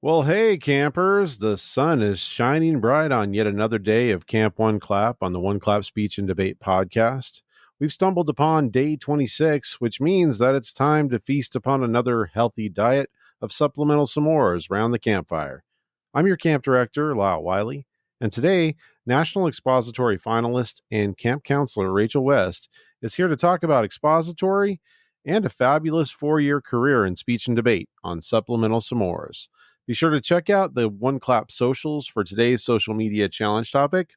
Well, hey, campers. The sun is shining bright on yet another day of Camp One Clap on the One Clap Speech and Debate podcast. We've stumbled upon day 26, which means that it's time to feast upon another healthy diet of supplemental s'mores round the campfire. I'm your camp director, Lyle Wiley, and today, National Expository finalist and camp counselor Rachel West is here to talk about expository and a fabulous 4-year career in speech and debate on supplemental s'mores. Be sure to check out the One Clap socials for today's social media challenge topic.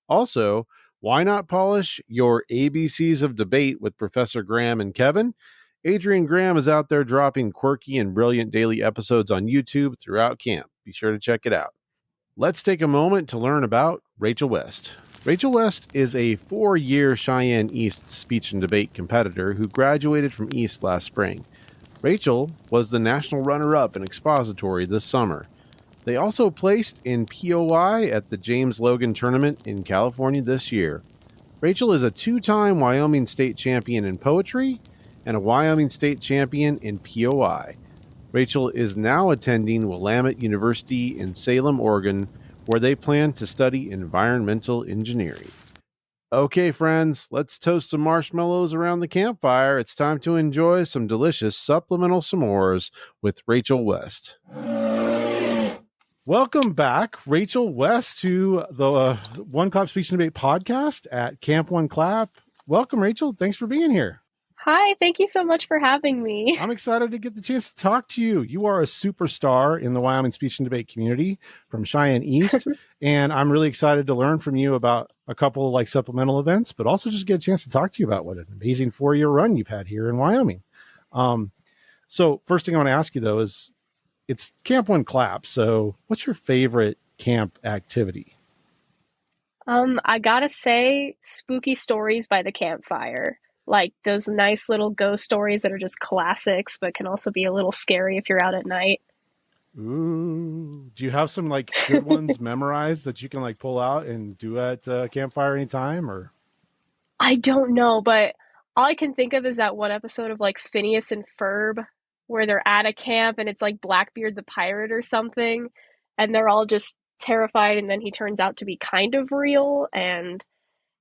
Also, why not polish your ABCs of debate with Professor Graham and Kevin? Adrian Graham is out there dropping quirky and brilliant daily episodes on YouTube throughout camp. Be sure to check it out. Let's take a moment to learn about Rachel West. Rachel West is a 4-year Cheyenne East speech and debate competitor who graduated from East last spring. Rachel was the national runner-up in expository this summer. They also placed in POI at the James Logan Tournament in California this year. Rachel is a 2-time Wyoming State Champion in poetry and a Wyoming State Champion in POI. Rachel is now attending Willamette University in Salem, Oregon, where they plan to study environmental engineering. Okay, friends, let's toast some marshmallows around the campfire. It's time to enjoy some delicious supplemental s'mores with Rachel West. Welcome back, Rachel West, to the One Clap Speech and Debate podcast at Camp One Clap. Welcome, Rachel. Thanks for being here. Hi, thank you so much for having me. I'm excited to get the chance to talk to you. You are a superstar in the Wyoming speech and debate community from Cheyenne East, and I'm really excited to learn from you about a couple of supplemental events, but also just get a chance to talk to you about what an amazing 4-year run you've had here in Wyoming. So first thing I want to ask you though is, it's Camp One Clap. So what's your favorite camp activity? I gotta say, spooky stories by the campfire. Like those nice little ghost stories that are just classics, but can also be a little scary if you're out at night. Ooh, do you have some good ones memorized that you can pull out and do at campfire anytime? Or I don't know, but all I can think of is that one episode of Phineas and Ferb where they're at a camp and it's Blackbeard the pirate or something, and they're all just terrified, and then he turns out to be kind of real. And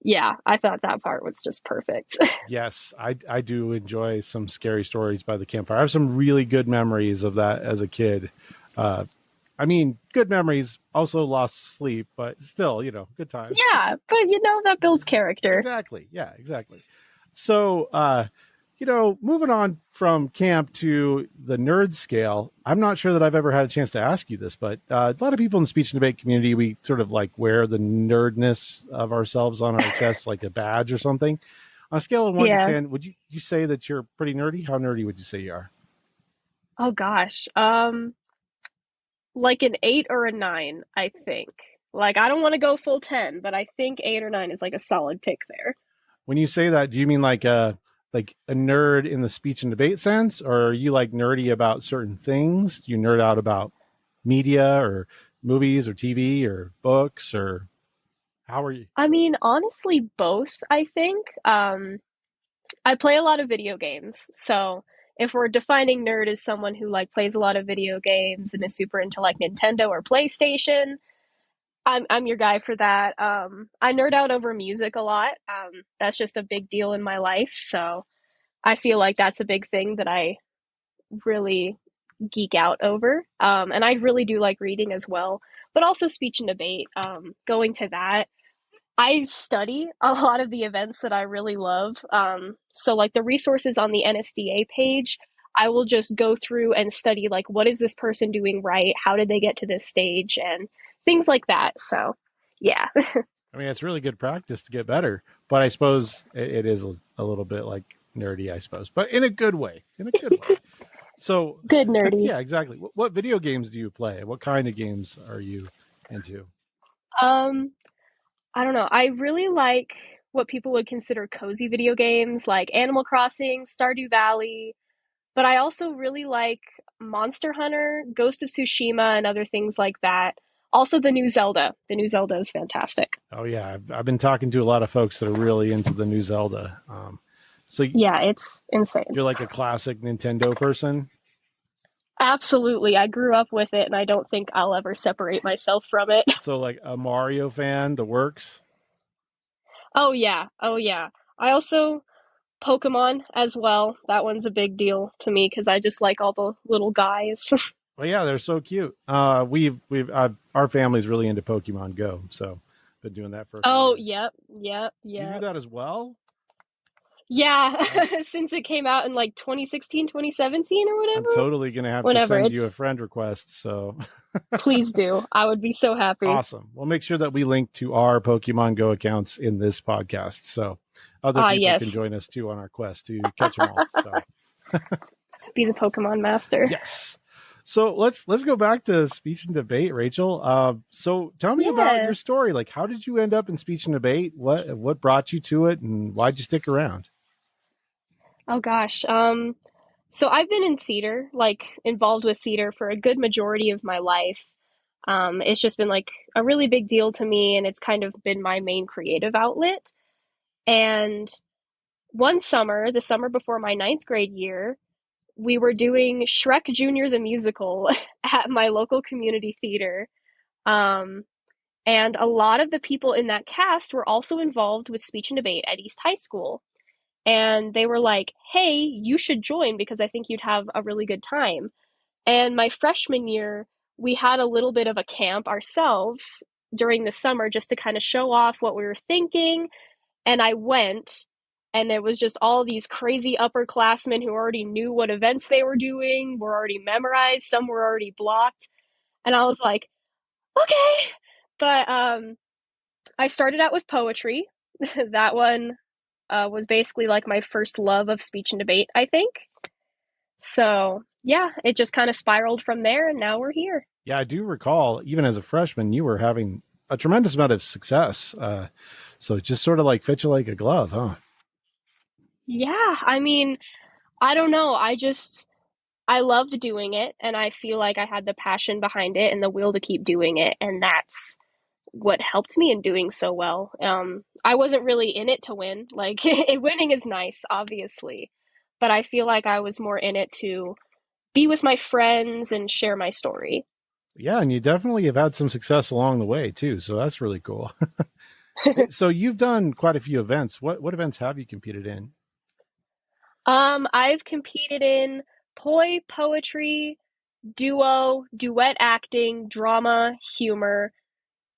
yeah, I thought that part was just perfect. Yes, I do enjoy some scary stories by the campfire. I have some really good memories of that as a kid. Good memories, also lost sleep, but still, good times. Yeah, but that builds character. Exactly. Yeah, exactly. So, moving on from camp to the nerd scale, I'm not sure that I've ever had a chance to ask you this, but a lot of people in the speech and debate community, we sort of wear the nerdness of ourselves on our chest like a badge or something. On a scale of 1 to 10, would you say that you're pretty nerdy? How nerdy would you say you are? Oh gosh. Like an 8 or a 9, I think. I don't want to go full 10, but I think 8 or 9 is a solid pick there. When you say that, do you mean like a nerd in the speech and debate sense, or are you nerdy about certain things? Do you nerd out about media or movies or TV or books, or how are you? Honestly, both, I think. I play a lot of video games, so if we're defining nerd as someone who plays a lot of video games and is super into Nintendo or PlayStation, I'm your guy for that. I nerd out over music a lot. That's just a big deal in my life, so I feel like that's a big thing that I really geek out over. And I really do like reading as well, but also speech and debate. Going to that, I study a lot of the events that I really love. So the resources on the NSDA page, I will just go through and study what is this person doing right? How did they get to this stage? And things like that. So yeah. It's really good practice to get better, but I suppose it is a little bit nerdy, I suppose, but in a good way. So good nerdy. Yeah, exactly. What video games do you play? What kind of games are you into? I don't know. I really like what people would consider cozy video games like Animal Crossing, Stardew Valley, but I also really like Monster Hunter, Ghost of Tsushima, and other things like that. Also, the new Zelda. The new Zelda is fantastic. Oh yeah, I've been talking to a lot of folks that are really into the new Zelda. Yeah, it's insane. You're like a classic Nintendo person? Absolutely. I grew up with it and I don't think I'll ever separate myself from it. So like a Mario fan, the works. Oh yeah. Oh yeah. I also Pokemon as well. That one's a big deal to me because I just like all the little guys. Well, yeah, they're so cute. Our family's really into Pokemon Go, so been doing that for a few Oh, years. yep, yep, Do you do yep. that as well? Yeah, I'm since it came out in like 2016, 2017 or I'm whatever. totally gonna have to Whenever send you a it's, friend request. So please do. I would be so happy. awesome. We'll make sure that we link to our Pokemon Go accounts in this podcast, so other Ah, people can yes. join us too on our quest to catch them all. So Be the Pokemon master. yes. So let's go back to speech and debate, Rachel. So tell me about your Yeah. story. Like, how did you end up in speech and debate? What brought you to it, and why'd you stick around? Oh gosh. So I've been in theater, like involved with theater for a good majority of my life. It's just been like a really big deal to me, and it's kind of been my main creative outlet. And one summer, the summer before my ninth grade year, we were doing Shrek Junior the musical at my local community theater. Um, and a lot of the people in that cast were also involved with speech and debate at East High School. And they were like, hey, you should join because I think you'd have a really good time. And my freshman year, we had a little bit of a camp ourselves during the summer just to kind of show off what we were thinking. And I went, and it was just all these crazy upperclassmen who already knew what events they were doing, were already memorized, some were already blocked. And I was like, okay. But I started out with poetry. That one was basically like my first love of speech and debate, I think. So yeah, it just kind of spiraled from there, and now we're here. Yeah, I do recall, even as a freshman, you were having a tremendous amount of success. So it just sort of like fit you like a glove, huh? Yeah, I mean, I don't know. I loved doing it, and I feel like I had the passion behind it and the will to keep doing it, and that's what helped me in doing so well. I wasn't really in it to win. Like, winning is nice, obviously, but I feel like I was more in it to be with my friends and share my story. Yeah, and you definitely have had some success along the way too. So that's really cool. So you've done quite a few events. What events have you competed in? I've competed in poetry, duo, duet acting, drama, humor,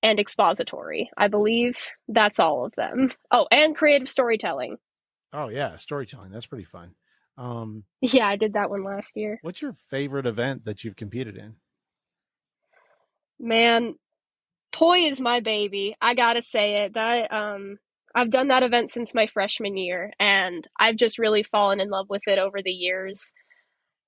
and expository. I believe that's all of them. Oh, and creative storytelling. Oh yeah, storytelling. That's pretty fun. Um, Yeah, I did that one last year. what's your favorite event that you've competed in? Man, Poi is my baby. I gotta say it. That I've done that event since my freshman year, and I've just really fallen in love with it over the years.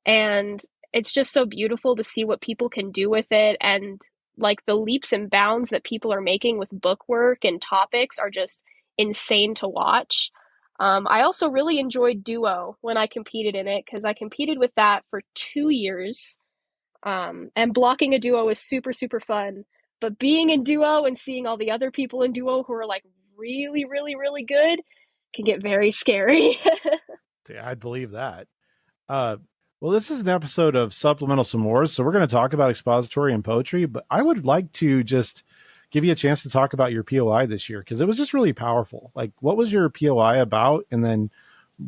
And it's just so beautiful to see what people can do with it, and like the leaps and bounds that people are making with book work and topics are just insane to watch. I also really enjoyed duo when I competed in it because I competed with that for 2 years, and blocking a duo is super, super fun. But being in duo and seeing all the other people in duo who are like really, really, really good can get very scary. Yeah, I'd believe that. Uh, well, this is an episode of Supplemental Some More, so we're going to talk about expository and poetry, but I would like to just give you a chance to talk about your POI this year because it was just really powerful. Like, what was your POI about? And then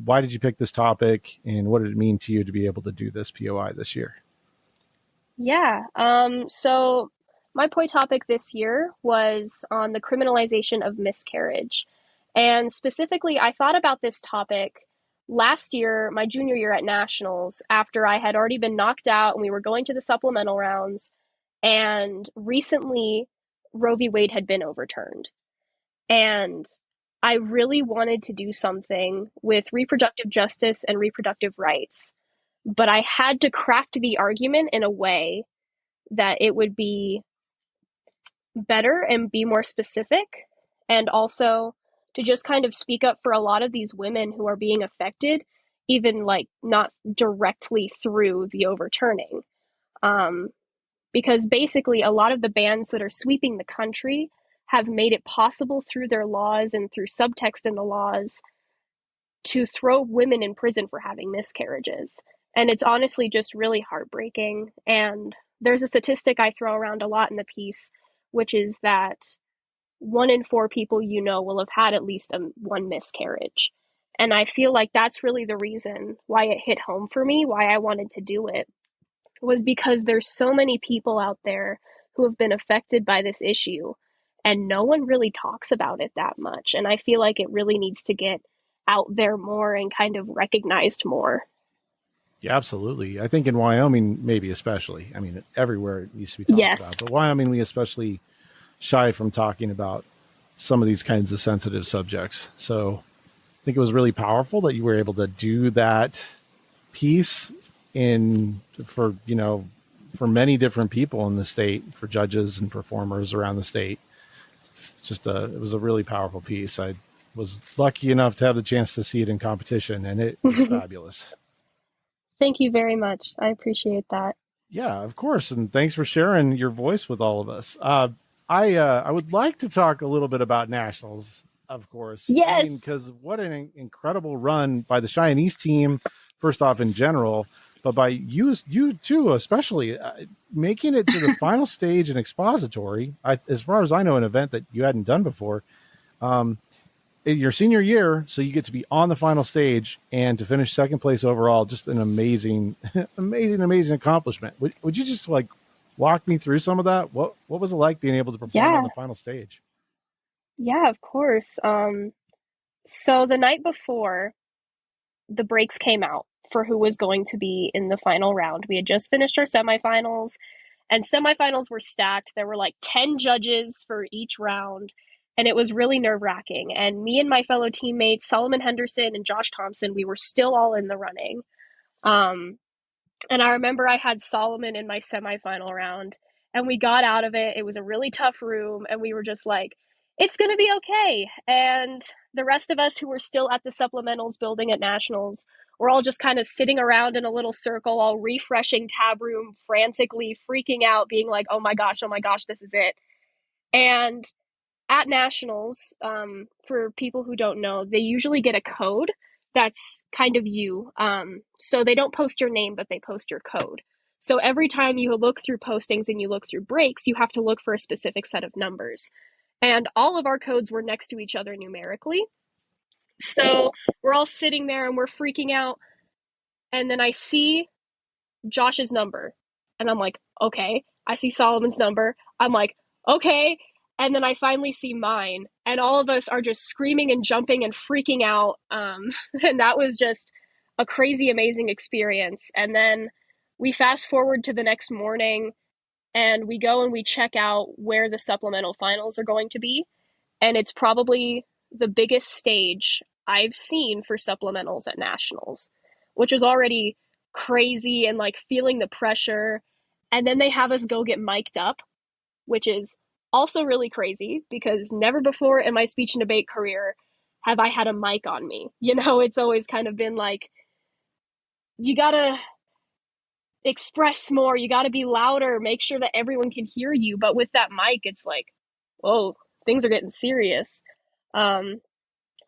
why did you pick this topic? And what did it mean to you to be able to do this POI this year? Yeah. So my point topic this year was on the criminalization of miscarriage. And specifically, I thought about this topic last year, my junior year at nationals, after I had already been knocked out and we were going to the supplemental rounds. And recently, Roe v. Wade had been overturned. And I really wanted to do something with reproductive justice and reproductive rights. But I had to craft the argument in a way that it would be better and be more specific, and also to just kind of speak up for a lot of these women who are being affected, even like not directly through the overturning. Um, because basically, a lot of the bans that are sweeping the country have made it possible through their laws and through subtext in the laws to throw women in prison for having miscarriages. And it's honestly just really heartbreaking. And there's a statistic I throw around a lot in the piece, which is that 1 in 4 people will have had at least one miscarriage. And I feel like that's really the reason why it hit home for me, why I wanted to do it, was because there's so many people out there who have been affected by this issue, and no one really talks about it that much. And I feel like it really needs to get out there more and kind of recognized more. Yeah, absolutely. I think in Wyoming, maybe especially. I mean, everywhere it needs to be talked about, Yes. but Wyoming, we especially shy from talking about some of these kinds of sensitive subjects. So I think it was really powerful that you were able to do that piece in for for many different people in the state, for judges and performers around the state. It's just it was a really powerful piece. I was lucky enough to have the chance to see it in competition, and it was fabulous. Thank you very much. I appreciate that. Yeah, of course, and thanks for sharing your voice with all of us. I would like to talk a little bit about nationals, of course. I Yes. mean, because what an incredible run by the Cheyenne's team, first off in general, but by you too, especially making it to the final stage in expository. As far as I know, an event that you hadn't done before. Um, in your senior year, so you get to be on the final stage and to finish second place overall. Just an amazing, amazing accomplishment. Would you just like walk me through some of that? What was it like being able to perform on Yeah. the final stage? Yeah, of course. So the night before, the breaks came out for who was going to be in the final round. We had just finished our semifinals, and semifinals were stacked. There were like 10 judges for each round, and it was really nerve-wracking. And me and my fellow teammates, Solomon Henderson and Josh Thompson, we were still all in the running. Um, and I remember I had Solomon in my semifinal round, and we got out of it. It was a really tough room, and we were just like, it's going to be okay. And the rest of us who were still at the supplementals building at nationals, we're all just kind of sitting around in a little circle, all refreshing tab room, frantically freaking out, being like, oh my gosh, this is it. And at nationals, for people who don't know, they usually get a code that's kind of you. So they don't post your name, but they post your code. So every time you look through postings and you look through breaks, you have to look for a specific set of numbers. And all of our codes were next to each other numerically. So we're all sitting there and we're freaking out. And then I see Josh's number. And I'm like, okay. I see Solomon's number. I'm like, okay. And then I finally see mine. And all of us are just screaming and jumping and freaking out. And that was just a crazy, amazing experience. And then we fast forward to the next morning and we go and we check out where the supplemental finals are going to be. And it's probably the biggest stage I've seen for supplementals at nationals, which is already crazy and like feeling the pressure. And then they have us go get mic'd up, which is also really crazy because never before in my speech and debate career have I had a mic on me. It's always kind of been like, you gotta express more, you gotta be louder, make sure that everyone can hear you. But with that mic, it's like, whoa, things are getting serious. Um,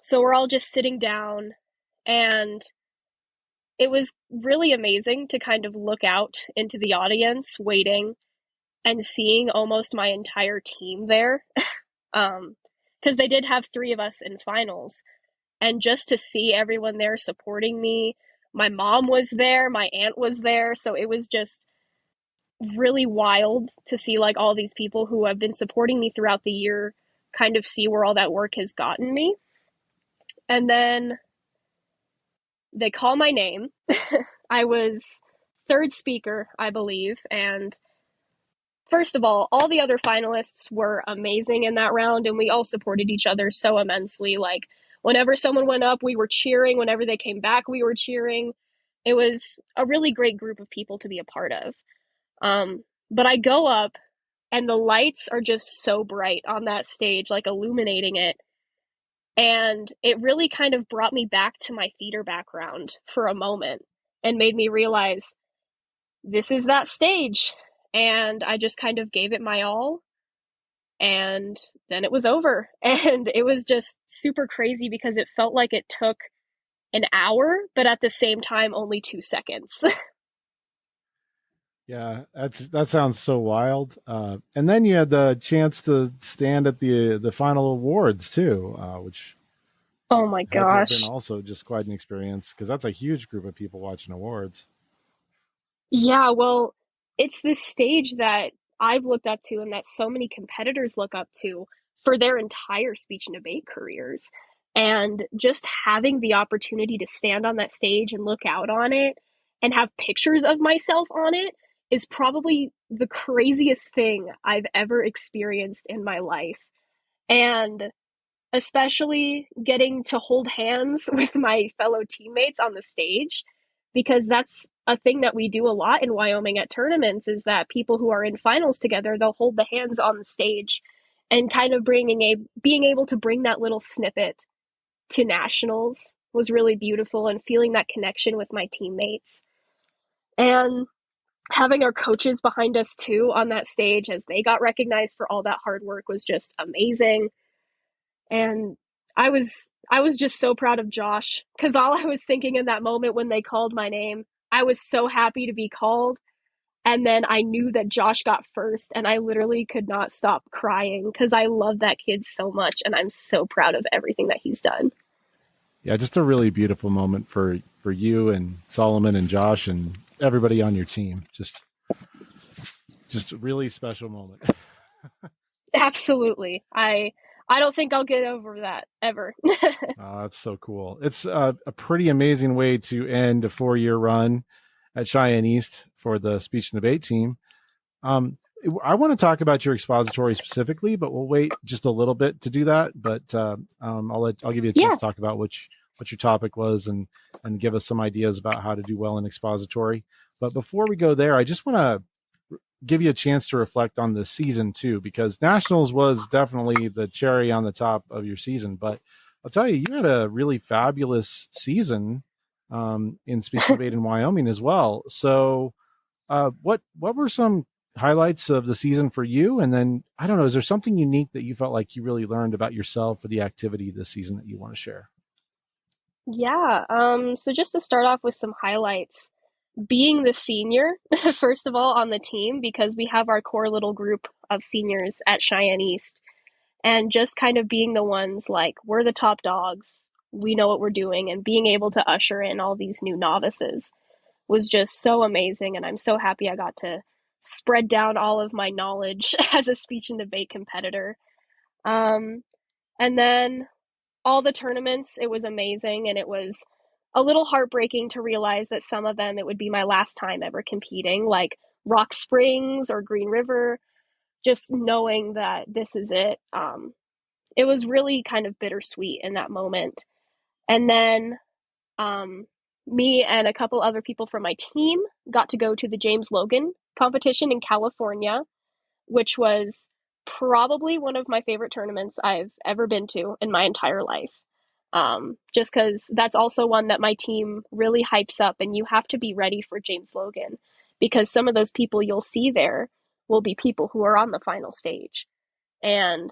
So we're all just sitting down, and it was really amazing to kind of look out into the audience, waiting and seeing almost my entire team there. Because they did have 3 of us in finals, and just to see everyone there supporting me. My mom was there, my aunt was there, so it was just really wild to see like all these people who have been supporting me throughout the year kind of see where all that work has gotten me. And then they call my name. I was third speaker, I believe. And first of all the other finalists were amazing in that round, and we all supported each other so immensely. Like, whenever someone went up, we were cheering. Whenever they came back, we were cheering. It was a really great group of people to be a part of. But I go up, and the lights are just so bright on that stage, like illuminating it. And it really kind of brought me back to my theater background for a moment and made me realize this is that stage. And I just kind of gave it my all. And then it was over. And it was just super crazy because it felt like it took an hour, but at the same time, only 2 seconds. Yeah, that sounds so wild. And then you had the chance to stand at the final awards too, which Oh my had to have been gosh. also just quite an experience because that's a huge group of people watching awards. Yeah, well, it's this stage that I've looked up to and that so many competitors look up to for their entire speech and debate careers. And just having the opportunity to stand on that stage and look out on it and have pictures of myself on it is probably the craziest thing I've ever experienced in my life. And especially getting to hold hands with my fellow teammates on the stage, because that's a thing that we do a lot in Wyoming at tournaments is that people who are in finals together, they'll hold the hands on the stage and kind of being able to bring that little snippet to nationals was really beautiful, and feeling that connection with my teammates and having our coaches behind us too on that stage as they got recognized for all that hard work was just amazing. And I was just so proud of Josh because all I was thinking in that moment when they called my name, I was so happy to be called. And then I knew that Josh got first, and I literally could not stop crying because I love that kid so much, and I'm so proud of everything that he's done. Yeah, just a really beautiful moment for you and Solomon and Josh and everybody on your team. Just a really special moment. Absolutely. I don't think I'll get over that ever. That's so cool. It's a pretty amazing way to end a 4-year run at Cheyenne East for the speech and debate team. Um, I want to talk about your expository specifically, but we'll wait just a little bit to do that. But I'll give you a chance Yeah. to talk about what your topic was and give us some ideas about how to do well in expository. But before we go there, I just want to give you a chance to reflect on the season too, because nationals was definitely the cherry on the top of your season. But I'll tell you, you had a really fabulous season in speech and debate in Wyoming as well. So, what were some highlights of the season for you? And then I don't know, is there something unique that you felt like you really learned about yourself or the activity this season that you want to share? Yeah. So just to start off with some highlights, being the senior, first of all, on the team, because we have our core little group of seniors at Cheyenne East, and just kind of being the ones like, we're the top dogs, we know what we're doing, and being able to usher in all these new novices was just so amazing. And I'm so happy I got to spread down all of my knowledge as a speech and debate competitor. Um, and then all the tournaments, it was amazing. And it was a little heartbreaking to realize that some of them, it would be my last time ever competing, like Rock Springs or Green River, just knowing that this is it. It was really kind of bittersweet in that moment. And then um, me and a couple other people from my team got to go to the James Logan competition in California, which was probably one of my favorite tournaments I've ever been to in my entire life. Just because that's also one that my team really hypes up, and you have to be ready for James Logan because some of those people you'll see there will be people who are on the final stage. And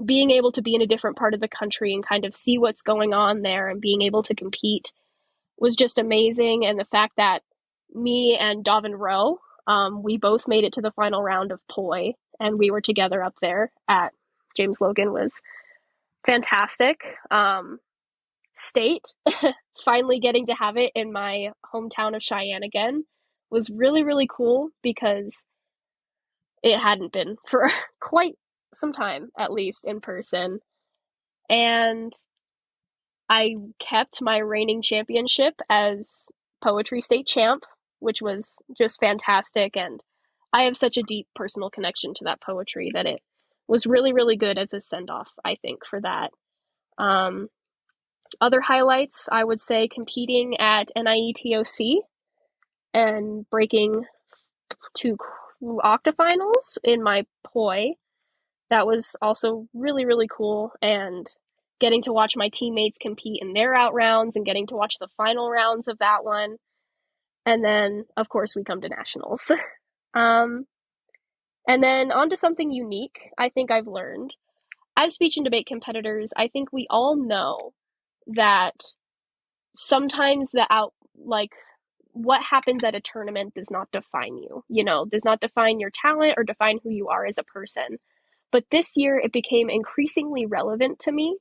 being able to be in a different part of the country and kind of see what's going on there and being able to compete was just amazing. And the fact that me and Davin Rowe, we both made it to the final round of Poi, and we were together up there at James Logan was fantastic. State, finally getting to have it in my hometown of Cheyenne again was really, really cool because it hadn't been for quite some time, at least in person. And I kept my reigning championship as poetry state champ, which was just fantastic. And I have such a deep personal connection to that poetry that it was really, really good as a send off, I think, for that. Um, Other highlights, I would say competing at NIETOC and breaking two octafinals in my poi. That was also really, really cool. And getting to watch my teammates compete in their out rounds and getting to watch the final rounds of that one. And then, of course, we come to nationals. um, and then on to something unique I think I've learned. As speech and debate competitors, I think we all know that sometimes like what happens at a tournament does not define you, does not define your talent or define who you are as a person. But this year it became increasingly relevant to me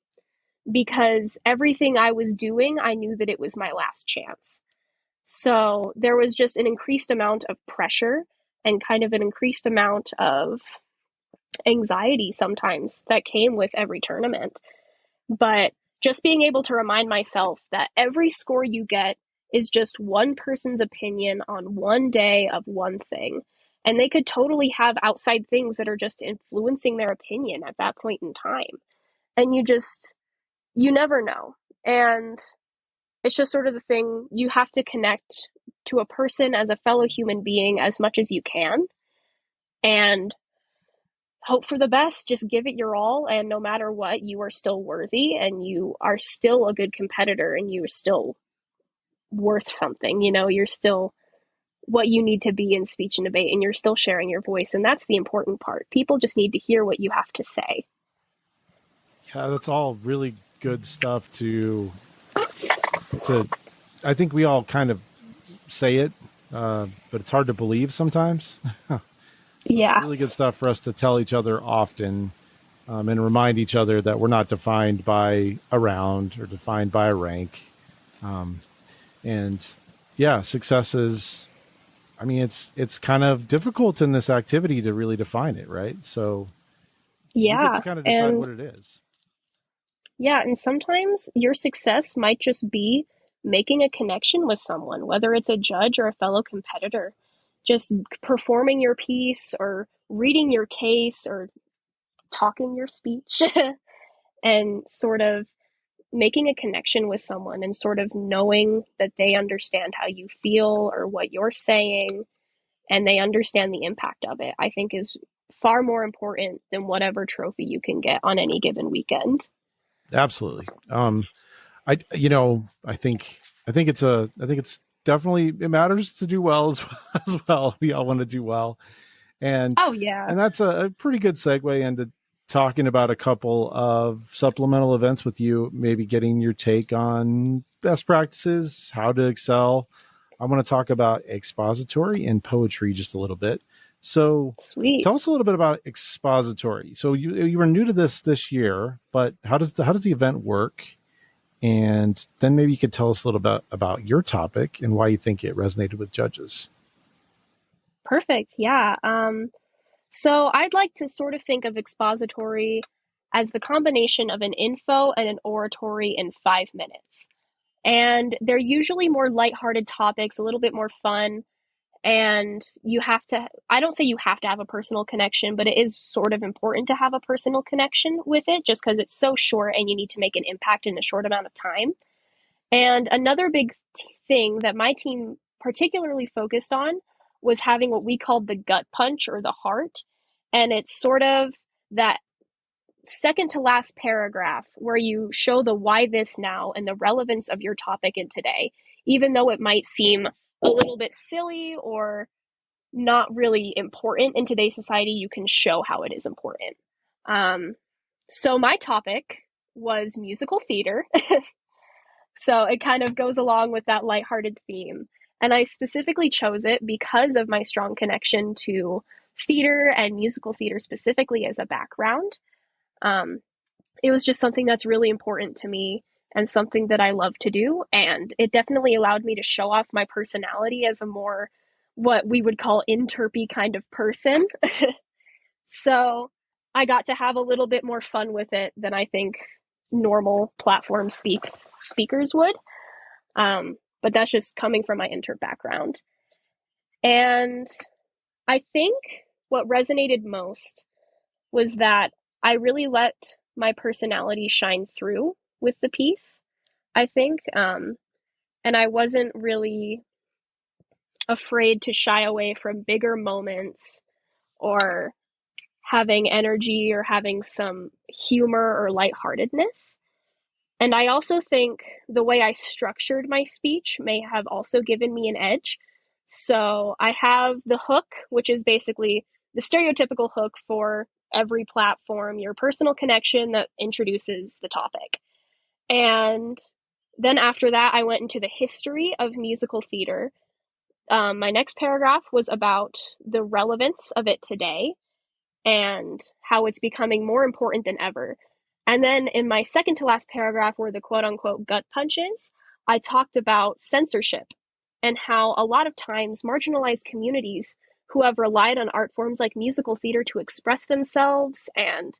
because everything I was doing, I knew that it was my last chance. So there was just an increased amount of pressure and kind of an increased amount of anxiety sometimes that came with every tournament. But just being able to remind myself that every score you get is just one person's opinion on one day of one thing. And they could totally have outside things that are just influencing their opinion at that point in time. And you never know. And it's just sort of the thing, you have to connect to a person as a fellow human being as much as you can and hope for the best. Just give it your all, and no matter what, you are still worthy and you are still a good competitor and you're still worth something. You're still what you need to be in speech and debate, and you're still sharing your voice, and that's the important part. People just need to hear what you have to say. Yeah, that's all really good stuff to I think we all kind of say it, but it's hard to believe sometimes. So it's Yeah. really good stuff for us to tell each other often, and remind each other that we're not defined by a round or defined by a rank. And yeah, success is, I mean, it's kind of difficult in this activity to really define it, right? So we get to Yeah. kind of decide And what it is. yeah, and sometimes your success might just be making a connection with someone, whether it's a judge or a fellow competitor. Just performing your piece or reading your case or talking your speech and sort of making a connection with someone and sort of knowing that they understand how you feel or what you're saying and they understand the impact of it, I think is far more important than whatever trophy you can get on any given weekend. Absolutely. I think it's definitely, it matters to do well as well. We all want to do well. And Oh, yeah. that's a pretty good segue into talking about a couple of supplemental events with you, maybe getting your take on best practices, how to excel. I want to talk about expository and poetry just a little bit. So Sweet. tell us a little bit about expository. So you were new to this year, but how does the event work? And then maybe you could tell us a little bit about your topic and why you think it resonated with judges. Perfect. Yeah. So I'd like to sort of think of expository as the combination of an info and an oratory in 5 minutes. And they're usually more lighthearted topics, a little bit more fun. And I don't say you have to have a personal connection, but it is sort of important to have a personal connection with it just because it's so short and you need to make an impact in a short amount of time. And another big thing that my team particularly focused on was having what we called the gut punch or the heart. And it's sort of that second to last paragraph where you show the why this now and the relevance of your topic in today, even though it might seem a little bit silly or not really important in today's society, you can show how it is important. So my topic was musical theater. So it kind of goes along with that lighthearted theme. And I specifically chose it because of my strong connection to theater and musical theater specifically as a background. Um, it was just something that's really important to me and something that I love to do. And it definitely allowed me to show off my personality as a more what we would call interpy kind of person. So I got to have a little bit more fun with it than I think normal platform speakers would. But that's just coming from my inter background. And I think what resonated most was that I really let my personality shine through with the piece, I think. And I wasn't really afraid to shy away from bigger moments or having energy or having some humor or lightheartedness. And I also think the way I structured my speech may have also given me an edge. So I have the hook, which is basically the stereotypical hook for every platform, your personal connection that introduces the topic. And Then after that, I went into the history of musical theater. My next paragraph was about the relevance of it today and how it's becoming more important than ever. And then in my second to last paragraph, where the quote unquote gut punches, I talked about censorship and how a lot of times marginalized communities who have relied on art forms like musical theater to express themselves and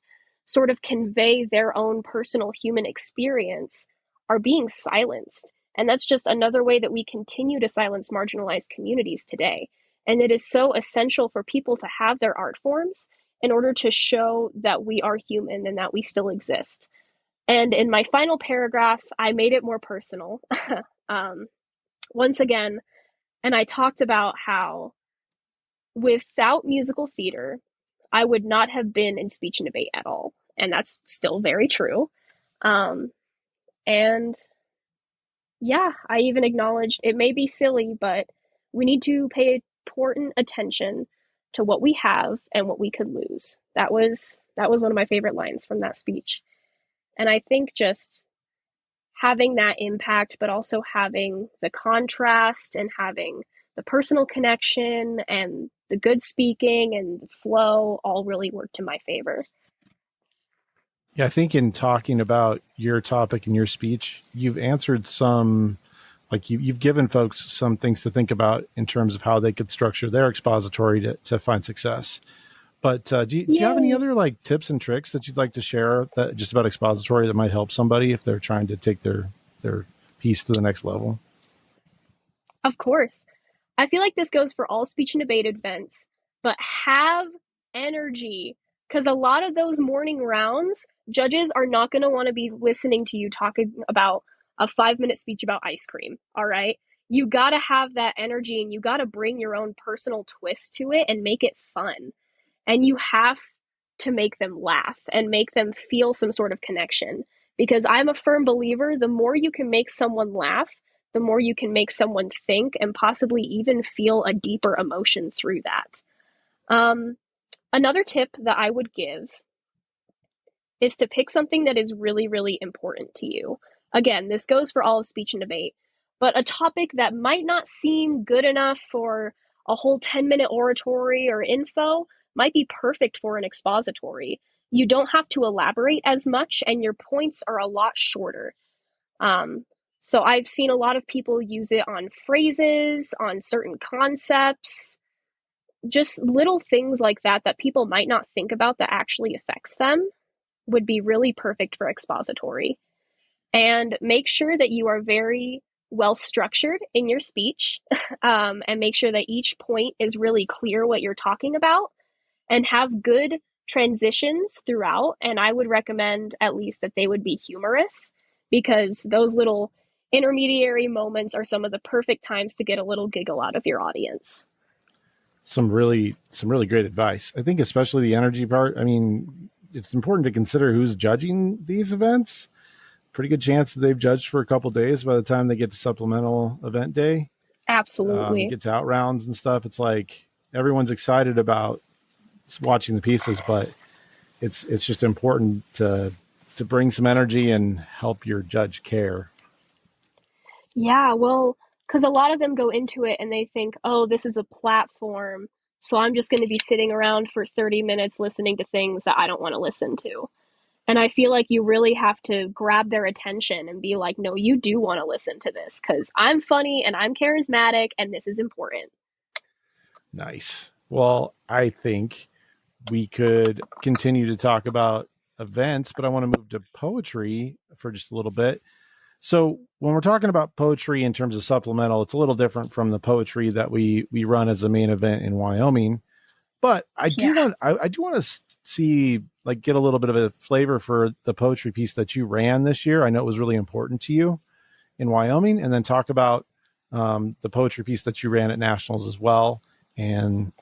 sort of convey their own personal human experience are being silenced. And that's just another way that we continue to silence marginalized communities today. And it is so essential for people to have their art forms in order to show that we are human and that we still exist. And in my final paragraph, I made it more personal. um, Once again, and I talked about how without musical theater, I would not have been in speech and debate at all. And that's still very true. Um, and yeah, I even acknowledged it may be silly, but we need to pay important attention to what we have and what we could lose. That was one of my favorite lines from that speech. And I think just having that impact, but also having the contrast and having the personal connection and the good speaking and the flow all really worked in my favor. Yeah, I think in talking about your topic and your speech, you've answered some, like you've given folks some things to think about in terms of how they could structure their expository to find success. But do you have any Yay! other like tips and tricks that you'd like to share that just about expository that might help somebody if they're trying to take their piece to the next level? Of course. I feel like this goes for all speech and debate events, but have energy. Because a lot of those morning rounds, judges are not going to want to be listening to you talking about a 5 minute speech about ice cream. All right. You got to have that energy and you got to bring your own personal twist to it and make it fun. And you have to make them laugh and make them feel some sort of connection. Because I'm a firm believer the more you can make someone laugh, the more you can make someone think and possibly even feel a deeper emotion through that. Um, Another tip that I would give is to pick something that is really, really important to you. Again, this goes for all of speech and debate, but a topic that might not seem good enough for a whole 10-minute oratory or info might be perfect for an expository. You don't have to elaborate as much, and your points are a lot shorter. Um, so I've seen a lot of people use it on phrases, on certain concepts, just little things like that that people might not think about that actually affects them would be really perfect for expository. And make sure that you are very well structured in your speech and make sure that each point is really clear what you're talking about and have good transitions throughout. And I would recommend at least that they would be humorous because those little intermediary moments are some of the perfect times to get a little giggle out of your audience. Some really great advice. I think especially the energy part. I mean, it's important to consider who's judging these events. Pretty good chance that they've judged for a couple days by the time they get to supplemental event day. Absolutely. Get to out rounds and stuff. It's like everyone's excited about watching the pieces, but it's just important to bring some energy and help your judge care. Yeah, well, because a lot of them go into it and they think, oh, this is a platform. So I'm just going to be sitting around for 30 minutes listening to things that I don't want to listen to. And I feel like you really have to grab their attention and be like, no, you do want to listen to this because I'm funny and I'm charismatic and this is important. Nice. Well, I think we could continue to talk about events, but I want to move to poetry for just a little bit. So when we're talking about poetry in terms of supplemental, it's a little different from the poetry that we run as a main event in Wyoming. But Yeah, I do want to see like get a little bit of a flavor for the poetry piece that you ran this year. I know it was really important to you in Wyoming, and then talk about the poetry piece that you ran at nationals as well, and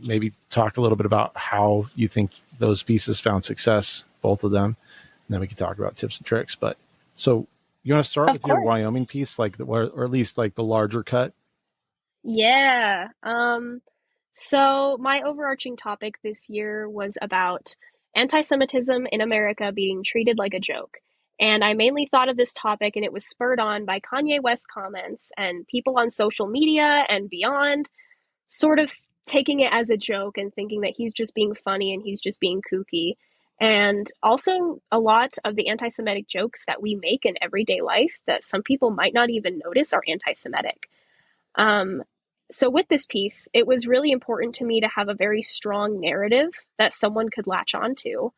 maybe talk a little bit about how you think those pieces found success, both of them. And then we can talk about tips and tricks. But so you want to start of with your course. Wyoming piece, like or at least like the larger cut? Yeah. So my overarching topic this year was about anti-Semitism in America being treated like a joke. And I mainly thought of this topic, and it was spurred on by Kanye West comments and people on social media and beyond sort of taking it as a joke and thinking that he's just being funny and he's just being kooky. And also, a lot of the anti Semitic jokes that we make in everyday life that some people might not even notice are anti Semitic. Um, so, with this piece, it was really important to me to have a very strong narrative that someone could latch onto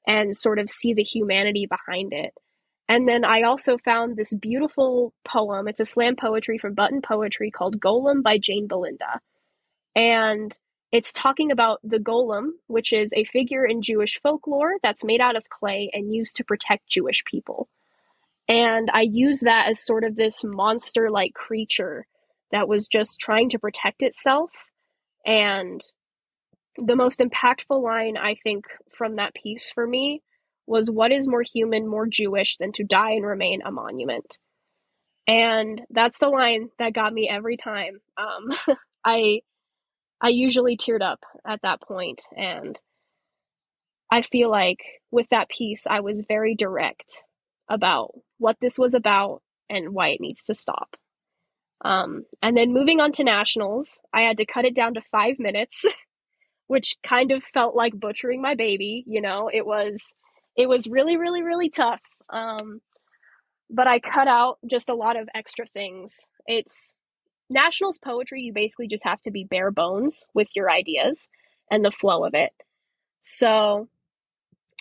and sort of see the humanity behind it. And then I also found this beautiful poem. It's a slam poetry from Button Poetry called Golem by Jane Belinda. And it's talking about the golem, which is a figure in Jewish folklore that's made out of clay and used to protect Jewish people. And I use that as sort of this monster like creature that was just trying to protect itself. And the most impactful line, I think, from that piece for me was, what is more human, more Jewish than to die and remain a monument? And that's the line that got me every time. I I usually teared up at that point, and I feel like with that piece, I was very direct about what this was about and why it needs to stop. And then moving on to nationals, I had to cut it down to 5 minutes, which kind of felt like butchering my baby. You know, it was really, really, really tough. But I cut out just a lot of extra things. It's nationals poetry. You basically just have to be bare bones with your ideas and the flow of it. So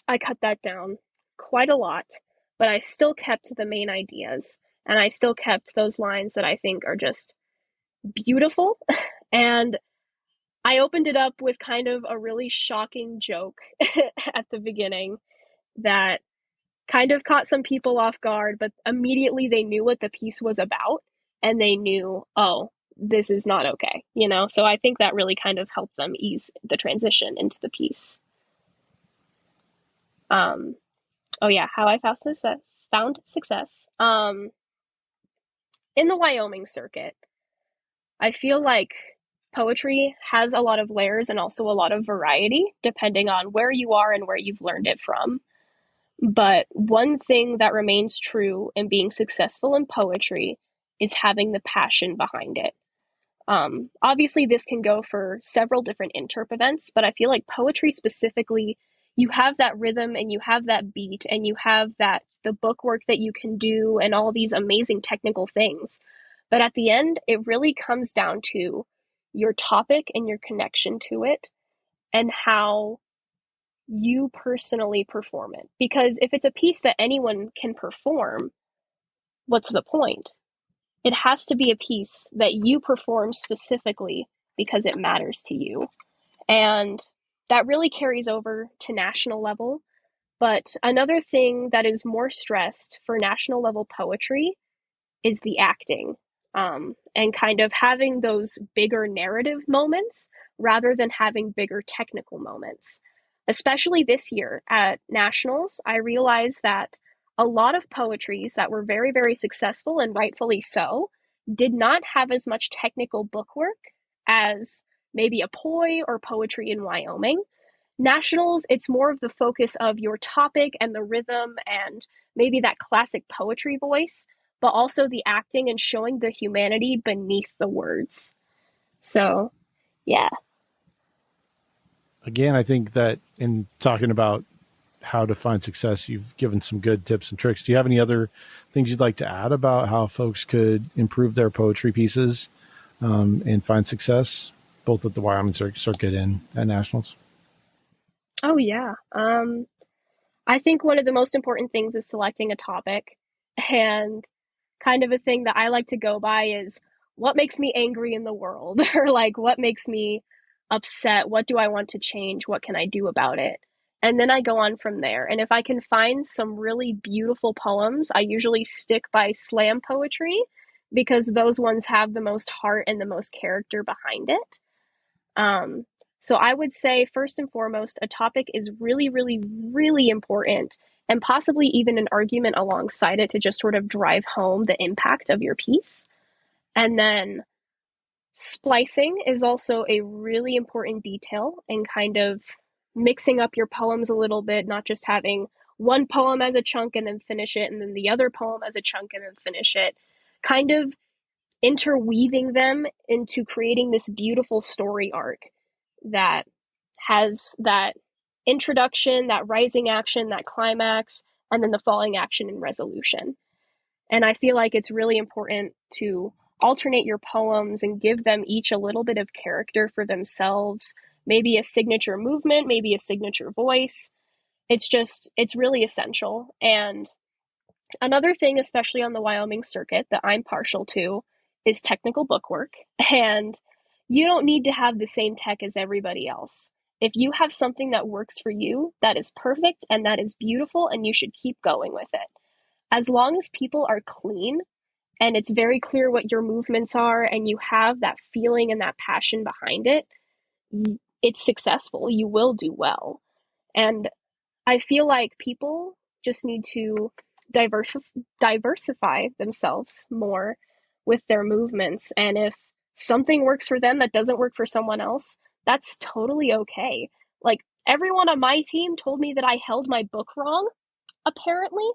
I cut that down quite a lot, but I still kept the main ideas and I still kept those lines that I think are just beautiful. And I opened it up with kind of a really shocking joke at the beginning that kind of caught some people off guard, but immediately they knew what the piece was about and they knew, oh, this is not okay, you know? So I think that really kind of helped them ease the transition into the piece. Um, oh yeah, how I found success. Um, in the Wyoming circuit, I feel like poetry has a lot of layers and also a lot of variety depending on where you are and where you've learned it from. But one thing that remains true in being successful in poetry is having the passion behind it. Obviously, this can go for several different interp events, but I feel like poetry specifically, you have that rhythm and you have that beat and you have that the book work that you can do and all these amazing technical things. But at the end, it really comes down to your topic and your connection to it and how you personally perform it. Because if it's a piece that anyone can perform, what's the point? It has to be a piece that you perform specifically because it matters to you. And that really carries over to national level. But another thing that is more stressed for national level poetry is the acting, and kind of having those bigger narrative moments rather than having bigger technical moments. Especially this year at nationals, I realized that a lot of poetries that were very, very successful and rightfully so did not have as much technical bookwork as maybe a poi or poetry in Wyoming. Nationals, it's more of the focus of your topic and the rhythm and maybe that classic poetry voice, but also the acting and showing the humanity beneath the words. So, yeah. Again, I think that in talking about how to find success, you've given some good tips and tricks. Do you have any other things you'd like to add about how folks could improve their poetry pieces and find success, both at the Wyoming circuit and at nationals? Oh, yeah. I think one of the most important things is selecting a topic. And kind of a thing that I like to go by is, what makes me angry in the world? Or like, what makes me upset? What do I want to change? What can I do about it? And then I go on from there. And if I can find some really beautiful poems, I usually stick by slam poetry because those ones have the most heart and the most character behind it. Um, so I would say, first and foremost, a topic is really, really, really important, and possibly even an argument alongside it to just sort of drive home the impact of your piece. And then splicing is also a really important detail in kind of mixing up your poems a little bit, not just having one poem as a chunk and then finish it, and then the other poem as a chunk and then finish it, kind of interweaving them into creating this beautiful story arc that has that introduction, that rising action, that climax, and then the falling action and resolution. And I feel like it's really important to alternate your poems and give them each a little bit of character for themselves, maybe a signature movement, maybe a signature voice. It's really essential. And another thing, especially on the Wyoming circuit, that I'm partial to is technical bookwork. And you don't need to have the same tech as everybody else. If you have something that works for you, that is perfect and that is beautiful, and you should keep going with it. As long as people are clean and it's very clear what your movements are and you have that feeling and that passion behind it, it's successful. You will do well. And I feel like people just need to diversify themselves more with their movements. And if something works for them that doesn't work for someone else, that's totally okay. Like, everyone on my team told me that I held my book wrong, apparently,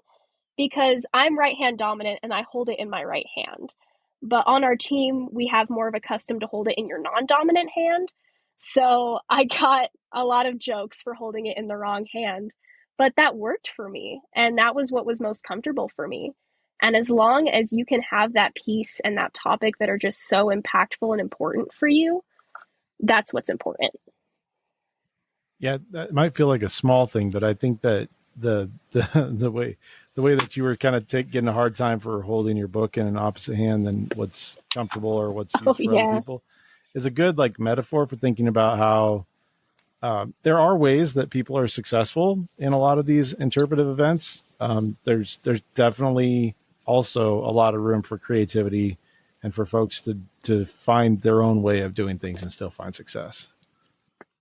because I'm right hand dominant and I hold it in my right hand. But on our team, we have more of a custom to hold it in your non dominant hand. So I got a lot of jokes for holding it in the wrong hand. But that worked for me. And that was what was most comfortable for me. And as long as you can have that piece and that topic that are just so impactful and important for you, that's what's important. Yeah, that might feel like a small thing, but I think that the way that you were kind of getting a hard time for holding your book in an opposite hand than what's comfortable or what's Oh, used for other yeah. people is a good like metaphor for thinking about how there are ways that people are successful in a lot of these interpretive events. There's definitely also a lot of room for creativity and for folks to find their own way of doing things and still find success.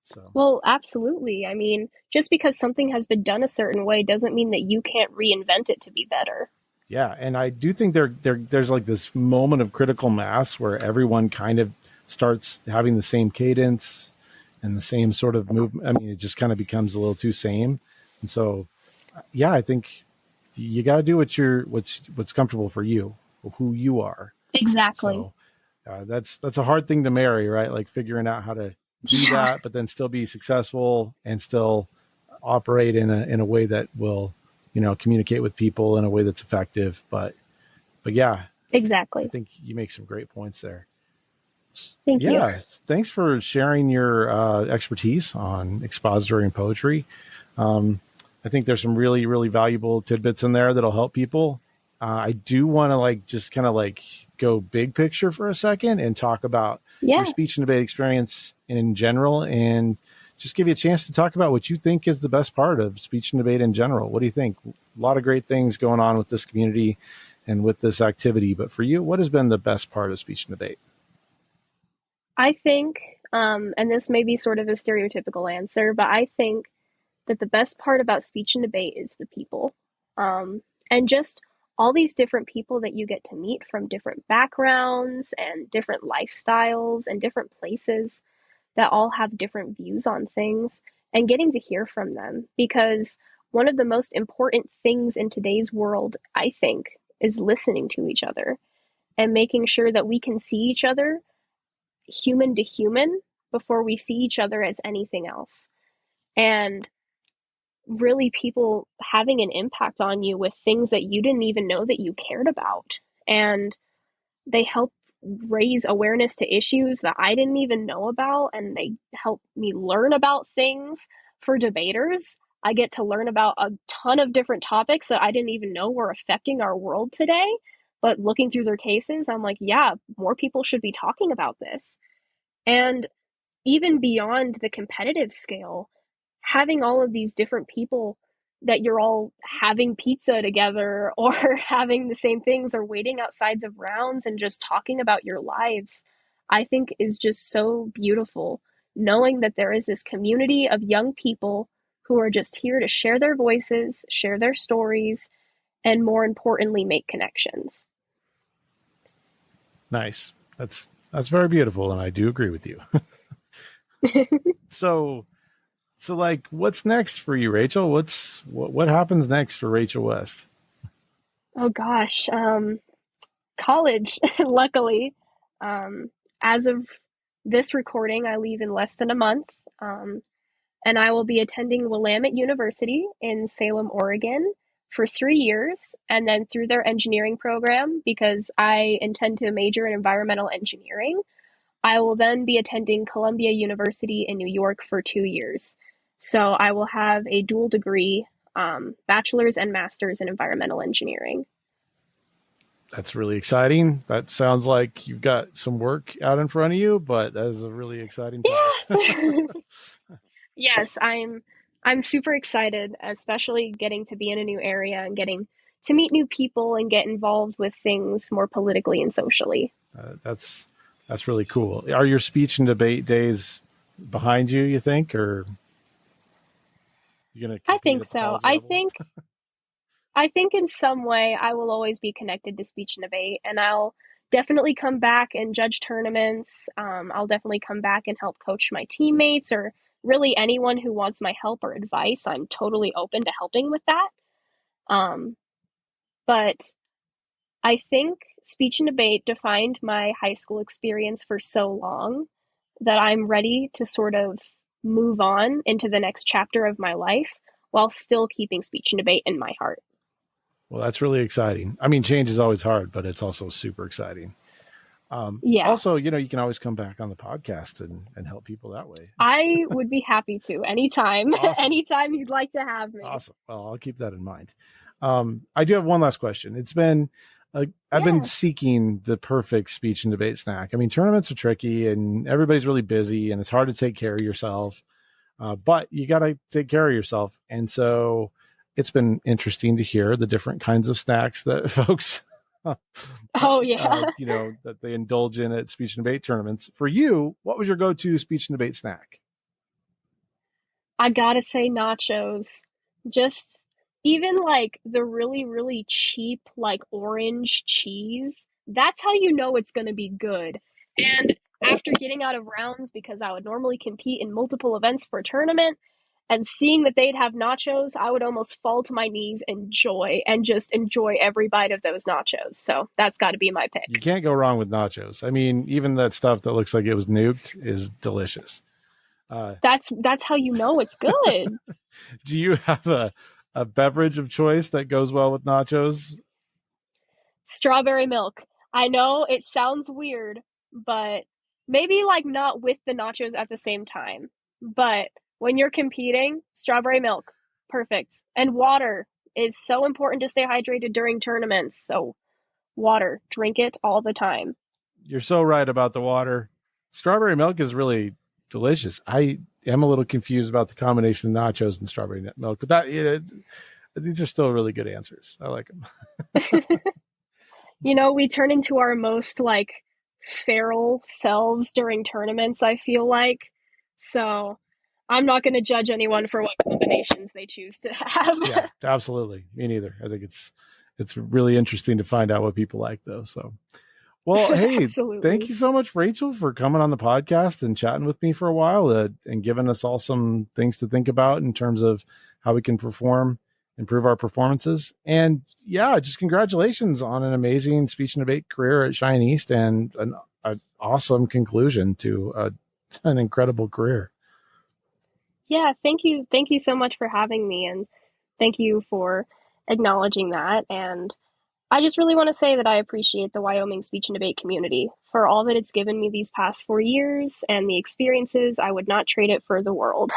So Well, absolutely. I mean, just because something has been done a certain way doesn't mean that you can't reinvent it to be better. yeah, and I do think there's like this moment of critical mass where everyone kind of starts having the same cadence and the same sort of movement. I mean, it just kind of becomes a little too same. And so, yeah, I think you got to do what's comfortable for you, who you are. Exactly. So that's a hard thing to marry, right? Like figuring out how to do Yeah, that, but then still be successful and still operate in a way that will, communicate with people in a way that's effective. But yeah, I exactly. think you make some great points there. Thank you. Yeah, thanks for sharing your expertise on expository and poetry. Um, I think there's some really, really valuable tidbits in there that'll help people. I do want to like just kind of like go big picture for a second and talk about your Yeah. speech and debate experience in general, and just give you a chance to talk about what you think is the best part of speech and debate in general. What do you think? A lot of great things going on with this community and with this activity, but for you, what has been the best part of speech and debate? I think, and this may be sort of a stereotypical answer, but I think that the best part about speech and debate is the people. And just all these different people that you get to meet from different backgrounds and different lifestyles and different places that all have different views on things, and getting to hear from them. Because one of the most important things in today's world, I think, is listening to each other and making sure that we can see each other human to human before we see each other as anything else. And really, people having an impact on you with things that you didn't even know that you cared about. And they help raise awareness to issues that I didn't even know about, and they help me learn about things. For debaters, I get to learn about a ton of different topics that I didn't even know were affecting our world today. But looking through their cases, I'm like, yeah, more people should be talking about this. And even beyond the competitive scale, having all of these different people that you're all having pizza together or having the same things or waiting outsides of rounds and just talking about your lives, I think is just so beautiful. Knowing that there is this community of young people who are just here to share their voices, share their stories, and more importantly, make connections. Nice. That's very beautiful, and I do agree with you. So So, like, what's next for you, Rachel? What happens next for Rachel West? Oh gosh, college, luckily. Um, as of this recording, I leave in less than a month. Um, and I will be attending Willamette University in Salem, Oregon for 3 years, and then through their engineering program, because I intend to major in environmental engineering, I will then be attending Columbia University in New York for 2 years. So I will have a dual degree, bachelor's and master's in environmental engineering. That's really exciting. That sounds like you've got some work out in front of you, but that is a really exciting path. Yeah. Yes, I'm super excited, especially getting to be in a new area and getting to meet new people and get involved with things more politically and socially. That's really cool. Are your speech and debate days behind you? You think, or you going to I compete think at the so. college level? I think in some way I will always be connected to speech and debate, and I'll definitely come back and judge tournaments. I'll definitely come back and help coach my teammates or really anyone who wants my help or advice. I'm totally open to helping with that. Um, but I think speech and debate defined my high school experience for so long that I'm ready to sort of move on into the next chapter of my life while still keeping speech and debate in my heart. Well, that's really exciting. I mean, change is always hard, but it's also super exciting. Yeah, Also, you can always come back on the podcast and help people that way. I would be happy to anytime, Awesome. anytime you'd like to have me. Awesome. Well, I'll keep that in mind. I do have one last question. I've been Yeah. seeking the perfect speech and debate snack. I mean, tournaments are tricky and everybody's really busy and it's hard to take care of yourself. But you got to take care of yourself. And so it's been interesting to hear the different kinds of snacks that folks, Oh, yeah. that they indulge in at speech and debate tournaments. For you, what was your go-to speech and debate snack? I gotta say nachos. Just even like the really, really cheap, like orange cheese, that's how you know it's gonna be good. And after getting out of rounds, because I would normally compete in multiple events for a tournament, and seeing that they'd have nachos, I would almost fall to my knees in joy and just enjoy every bite of those nachos. So that's got to be my You pick. can't go wrong with nachos. I mean, even that stuff that looks like it was nuked is delicious. Uh, That's how you know it's good. do you have a beverage of choice that goes well with nachos? Strawberry milk. I know it sounds weird, but maybe like not with the nachos at the same time. But when you're competing, strawberry milk, perfect. And water is so important to stay hydrated during tournaments. So, water, drink it all the time. You're so right about the water. Strawberry milk is really delicious. I am a little confused about the combination of nachos and strawberry milk, but these are still really good answers. I like them. We turn into our most like feral selves during tournaments, I feel like. So I'm not going to judge anyone for what combinations they choose to have. Yeah, absolutely. Me neither. I think it's really interesting to find out what people like though. So, well, hey, thank Absolutely. you so much, Rachel, for coming on the podcast and chatting with me for a while and giving us all some things to think about in terms of how we can improve our performances. And yeah, just congratulations on an amazing speech and debate career at Shine East and an awesome conclusion to an incredible career. Yeah, thank you. Thank you so much for having me, and thank you for acknowledging that. And I just really want to say that I appreciate the Wyoming speech and debate community for all that it's given me these past 4 years and the experiences. I would not trade it for the world.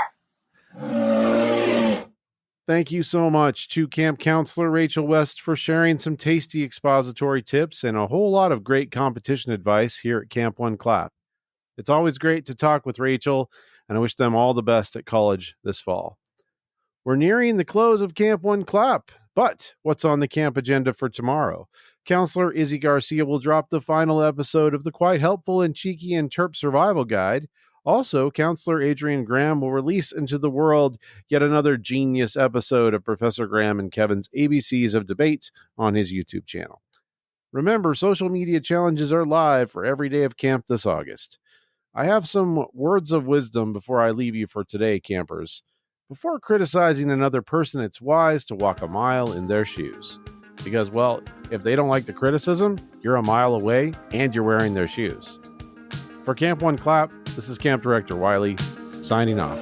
Thank you so much to camp counselor Rachel West for sharing some tasty expository tips and a whole lot of great competition advice here at Camp One Clap. It's always great to talk with Rachel, and I wish them all the best at college this fall. We're nearing the close of Camp One Clap, but what's on the camp agenda for tomorrow? Counselor Izzy Garcia will drop the final episode of the quite helpful and cheeky and Terp Survival Guide. Also, Counselor Adrian Graham will release into the world yet another genius episode of Professor Graham and Kevin's ABCs of Debate on his YouTube channel. Remember, social media challenges are live for every day of camp this August. I have some words of wisdom before I leave you for today, campers. Before criticizing another person, it's wise to walk a mile in their shoes. Because, well, if they don't like the criticism, you're a mile away and you're wearing their shoes. For Camp One Clap, this is Camp Director Wiley, signing off.